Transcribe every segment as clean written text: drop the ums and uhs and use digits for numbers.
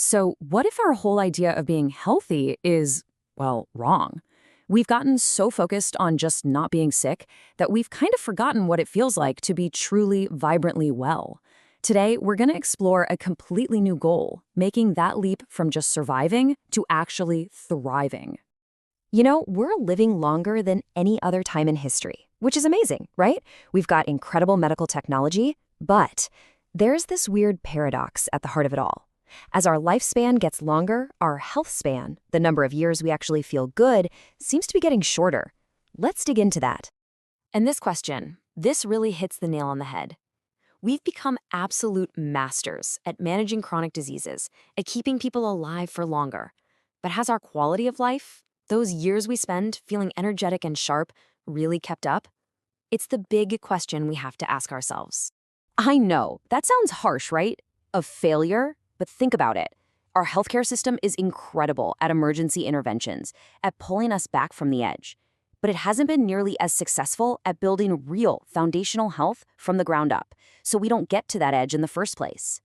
So, what if our whole idea of being healthy is, well, wrong? We've gotten so focused on just not being sick that we've kind of forgotten what it feels like to be truly, vibrantly well. Today, we're going to explore a completely new goal, making that leap from just surviving to actually thriving. We're living longer than any other time in history, which is amazing, right? We've got incredible medical technology, but there's this weird paradox at the heart of it all. As our lifespan gets longer, our health span, the number of years we actually feel good, seems to be getting shorter. Let's dig into that. And this really hits the nail on the head. We've become absolute masters at managing chronic diseases, at keeping people alive for longer. But has our quality of life, those years we spend feeling energetic and sharp, really kept up? It's the big question we have to ask ourselves. I know, that sounds harsh, right? Of failure, but think about it. Our healthcare system is incredible at emergency interventions, at pulling us back from the edge. But it hasn't been nearly as successful at building real foundational health from the ground up, so we don't get to that edge in the first place.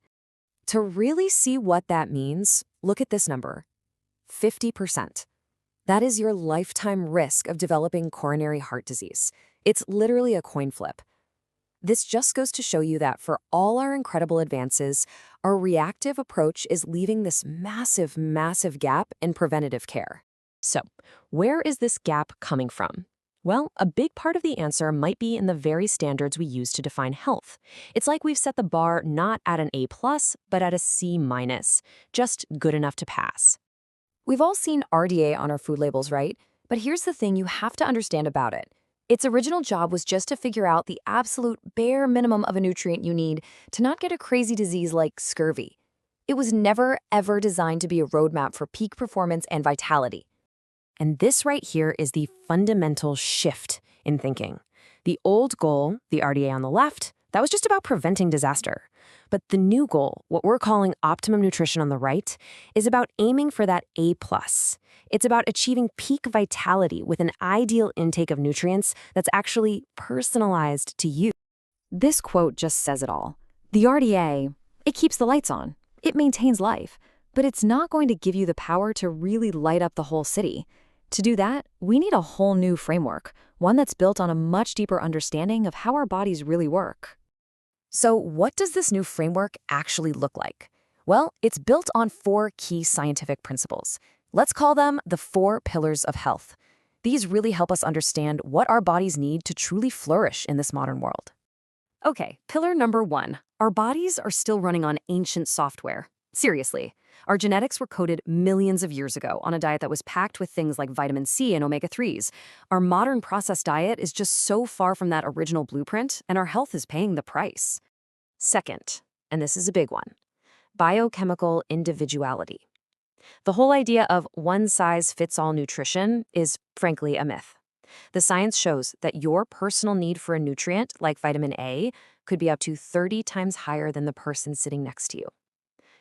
To really see what that means, look at this number: 50%. That is your lifetime risk of developing coronary heart disease. It's literally a coin flip. This just goes to show you that for all our incredible advances, our reactive approach is leaving this massive, massive gap in preventative care. So, where is this gap coming from? Well, a big part of the answer might be in the very standards we use to define health. It's like we've set the bar not at an A+, but at a C-, just good enough to pass. We've all seen RDA on our food labels, right? But here's the thing you have to understand about it. Its original job was just to figure out the absolute bare minimum of a nutrient you need to not get a crazy disease like scurvy. It was never, ever designed to be a roadmap for peak performance and vitality. And this right here is the fundamental shift in thinking. The old goal, the RDA on the left, that was just about preventing disaster. But the new goal, what we're calling optimum nutrition on the right, is about aiming for that A+. It's about achieving peak vitality with an ideal intake of nutrients that's actually personalized to you. This quote just says it all. The RDA, it keeps the lights on. It maintains life. But it's not going to give you the power to really light up the whole city. To do that, we need a whole new framework, one that's built on a much deeper understanding of how our bodies really work. So what does this new framework actually look like? Well, it's built on 4 key scientific principles. Let's call them the 4 pillars of health. These really help us understand what our bodies need to truly flourish in this modern world. Okay, pillar number 1. Our bodies are still running on ancient software. Seriously, our genetics were coded millions of years ago on a diet that was packed with things like vitamin C and omega-3s. Our modern processed diet is just so far from that original blueprint, and our health is paying the price. Second, and this is a big one, biochemical individuality. The whole idea of one-size-fits-all nutrition is, frankly, a myth. The science shows that your personal need for a nutrient, like vitamin A, could be up to 30 times higher than the person sitting next to you.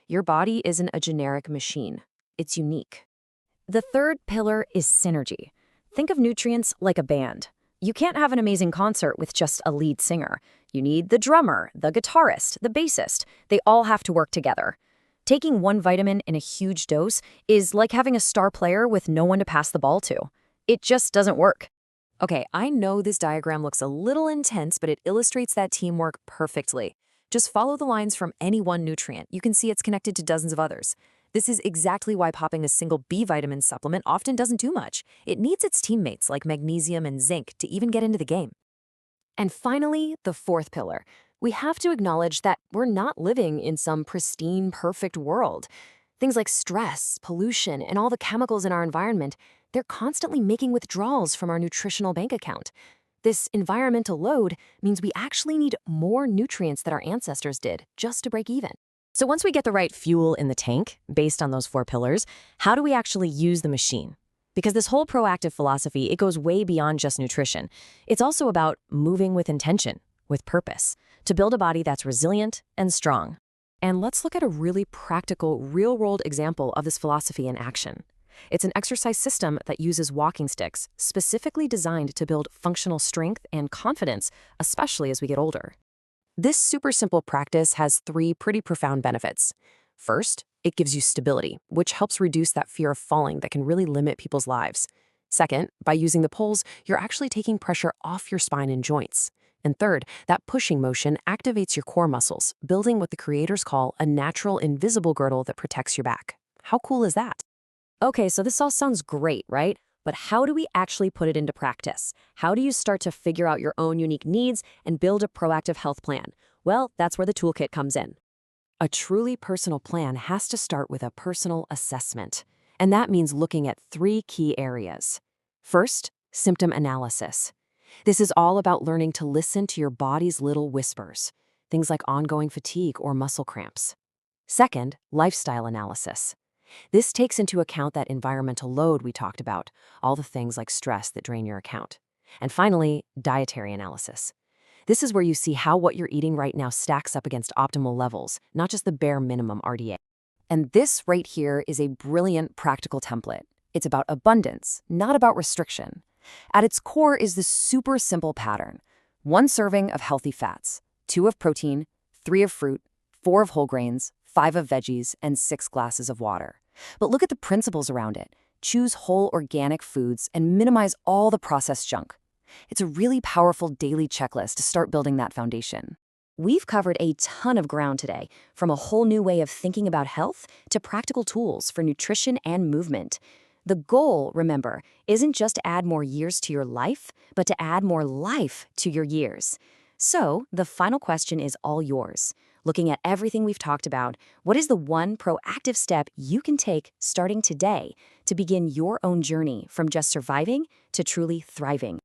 Your body isn't a generic machine. It's unique. The third pillar is synergy. Think of nutrients like a band. You can't have an amazing concert with just a lead singer. You need the drummer, the guitarist, the bassist. They all have to work together. Taking one vitamin in a huge dose is like having a star player with no one to pass the ball to. It just doesn't work. Okay, I know this diagram looks a little intense, but it illustrates that teamwork perfectly. Just follow the lines from any one nutrient. You can see it's connected to dozens of others. This is exactly why popping a single B vitamin supplement often doesn't do much. It needs its teammates like magnesium and zinc to even get into the game. And finally, the 4th pillar. We have to acknowledge that we're not living in some pristine, perfect world. Things like stress, pollution, and all the chemicals in our environment, they're constantly making withdrawals from our nutritional bank account. This environmental load means we actually need more nutrients than our ancestors did just to break even. So once we get the right fuel in the tank, based on those 4 pillars, how do we actually use the machine? Because this whole proactive philosophy, it goes way beyond just nutrition. It's also about moving with intention, with purpose, to build a body that's resilient and strong. And let's look at a really practical, real-world example of this philosophy in action. It's an exercise system that uses walking sticks, specifically designed to build functional strength and confidence, especially as we get older. This super simple practice has 3 pretty profound benefits. First, it gives you stability, which helps reduce that fear of falling that can really limit people's lives. Second, by using the poles, you're actually taking pressure off your spine and joints. And third, that pushing motion activates your core muscles, building what the creators call a natural invisible girdle that protects your back. How cool is that? Okay, so this all sounds great, right? But how do we actually put it into practice? How do you start to figure out your own unique needs and build a proactive health plan? Well, that's where the toolkit comes in. A truly personal plan has to start with a personal assessment, and that means looking at 3 key areas. First, symptom analysis. This is all about learning to listen to your body's little whispers, things like ongoing fatigue or muscle cramps. Second, lifestyle analysis. This takes into account that environmental load we talked about, all the things like stress that drain your account. And finally, dietary analysis. This is where you see how what you're eating right now stacks up against optimal levels, not just the bare minimum RDA. And this right here is a brilliant practical template. It's about abundance, not about restriction. At its core is this super simple pattern. 1 serving of healthy fats, 2 of protein, 3 of fruit, 4 of whole grains, 5 of veggies, and 6 glasses of water. But look at the principles around it. Choose whole organic foods and minimize all the processed junk. It's a really powerful daily checklist to start building that foundation. We've covered a ton of ground today, from a whole new way of thinking about health to practical tools for nutrition and movement. The goal, remember, isn't just to add more years to your life, but to add more life to your years. So, the final question is all yours. Looking at everything we've talked about, what is the one proactive step you can take starting today to begin your own journey from just surviving to truly thriving?